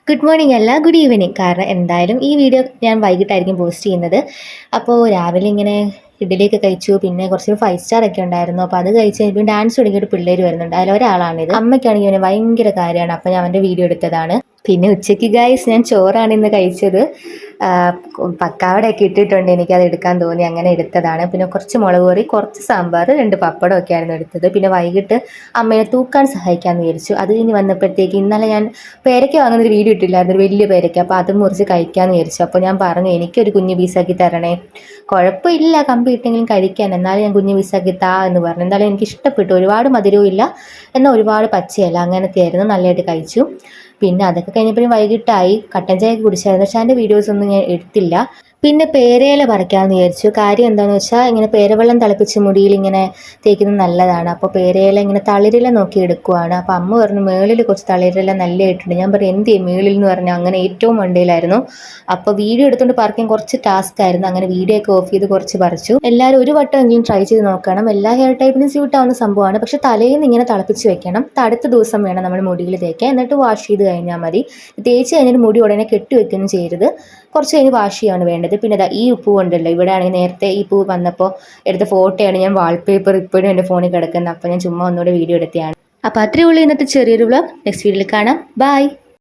Good morning അല്ല, good evening. കാരണം എന്തായാലും ഈ വീഡിയോ ഞാൻ വൈകിട്ടായിരിക്കും പോസ്റ്റ് ചെയ്യുന്നത്. അപ്പോൾ രാവിലെ ഇങ്ങനെ ഇഡ്ഡലിയൊക്കെ കഴിച്ചു. പിന്നെ കുറച്ച് 5 സ്റ്റാർ ഒക്കെ ഉണ്ടായിരുന്നു. അപ്പോൾ അത് കഴിച്ച് കഴിഞ്ഞപ്പോൾ ഡാൻസ് തുടങ്ങിയിട്ട് പിള്ളേർ വരുന്നുണ്ട്. അതിലൊരാളാണിത്. അമ്മയ്ക്കാണെങ്കിൽ ഇവനെ ഭയങ്കര കാര്യമാണ്. അപ്പോൾ ഞാൻ അവൻ്റെ വീഡിയോ എടുത്തതാണ്. പിന്നെ ഉച്ചയ്ക്ക് ഗൈസ് ഞാൻ ചോറാണ് ഇന്ന് കഴിച്ചത്. പക്കാവടയൊക്കെ ഇട്ടിട്ടുണ്ട്, എനിക്കത് എടുക്കാൻ തോന്നി, അങ്ങനെ എടുത്തതാണ്. പിന്നെ കുറച്ച് മുളക് കറി, കുറച്ച് സാമ്പാർ, 2 പപ്പടമൊക്കെ ആയിരുന്നു എടുത്തത്. പിന്നെ വൈകിട്ട് അമ്മയെ തൂക്കാൻ സഹായിക്കാമെന്ന് വിചാരിച്ചു. അത് കഴിഞ്ഞ് വന്നപ്പോഴത്തേക്ക് ഇന്നലെ ഞാൻ പേരയ്ക്ക വാങ്ങുന്നൊരു വീഡിയോ ഇട്ടില്ലായിരുന്നു, ഒരു വലിയ പേരയ്ക്ക. അപ്പോൾ അത് മുറിച്ച് കഴിക്കാമെന്ന് വിചാരിച്ചു. അപ്പോൾ ഞാൻ പറഞ്ഞു എനിക്കൊരു കുഞ്ഞ് പീസാക്കി തരണേ. കുഴപ്പമില്ല, കമ്പി ഇട്ടെങ്കിലും കഴിക്കാൻ, എന്നാലും ഞാൻ കുഞ്ഞ് പീസാക്കി താ എന്ന് പറഞ്ഞു. എന്തായാലും എനിക്ക് ഇഷ്ടപ്പെട്ടു. ഒരുപാട് മധുരവും ഇല്ല, എന്നാൽ ഒരുപാട് പച്ചയല്ല, അങ്ങനത്തെ ആയിരുന്നു. നല്ലതായിട്ട് കഴിച്ചു. പിന്നെ അതൊക്കെ കഴിഞ്ഞപ്പോഴും വൈകിട്ടായി. കട്ടൻ ചായ കുടിച്ചായിരുന്നു. പക്ഷേ അതിൻ്റെ വീഡിയോസൊന്നും ഞാൻ എടുത്തില്ല. പിന്നെ പേരയില പറിക്കാമെന്ന് വിചാരിച്ചു. കാര്യം എന്താണെന്ന് വെച്ചാൽ ഇങ്ങനെ പേരവെള്ളം തിളപ്പിച്ച് മുടിയിൽ ഇങ്ങനെ തേക്കുന്നത് നല്ലതാണ്. അപ്പോൾ പേരയില ഇങ്ങനെ തളിരില നോക്കി എടുക്കുവാണ്. അപ്പോൾ അമ്മ പറഞ്ഞു മേളിൽ കുറച്ച് തളിരില നല്ലതായിട്ടുണ്ട്. ഞാൻ പറഞ്ഞു എന്ത് ചെയ്യും മേളിൽ എന്ന് പറഞ്ഞാൽ അങ്ങനെ ഏറ്റവും മണ്ടയിലായിരുന്നു. അപ്പോൾ വീഡിയോ എടുത്തുകൊണ്ട് പറിക്കാൻ കുറച്ച് ടാസ്ക് ആയിരുന്നു. അങ്ങനെ വീഡിയോ ഒക്കെ ഓഫ് ചെയ്ത് കുറച്ച് പറിച്ചു. എല്ലാവരും ഒരു വട്ടം എങ്കിലും ട്രൈ ചെയ്ത് നോക്കണം. എല്ലാ ഹെയർ ടൈപ്പിനും സ്യൂട്ട് ആവുന്ന സംഭവമാണ്. പക്ഷേ തലേന്ന് ഇങ്ങനെ തിളപ്പിച്ച് വെക്കണം. അടുത്ത ദിവസം വേണം നമ്മൾ മുടിയിൽ തേക്കാൻ. എന്നിട്ട് വാഷ് ചെയ്ത് കഴിഞ്ഞാൽ മതി. തേച്ച് കഴിഞ്ഞിട്ട് മുടി ഉടനെ കെട്ടിവെക്കുകയും ചെയ്യരുത്. കുറച്ച് കഴിഞ്ഞ് വാഷ് ചെയ്യാണ് വേണ്ടത്. പിന്നെ ഈ ഉപ്പ് കൊണ്ടല്ലോ, ഇവിടെ ആണെങ്കിൽ നേരത്തെ ഈ പൂ വന്നപ്പോൾ എടുത്ത ഫോട്ടോയാണ് ഞാൻ വാൾപേപ്പർ ഇപ്പോഴും എൻ്റെ ഫോണിൽ കിടക്കുന്നത്. അപ്പോൾ ഞാൻ ചുമ്മാ ഒന്നുകൂടെ വീഡിയോ എടുത്തതാണ്. അപ്പോൾ അത്രയേ ഉള്ളൂ ഇന്നത്തെ ചെറിയൊരു വ്ലോഗ്. നെക്സ്റ്റ് വീഡിയോയിൽ കാണാം. ബൈ.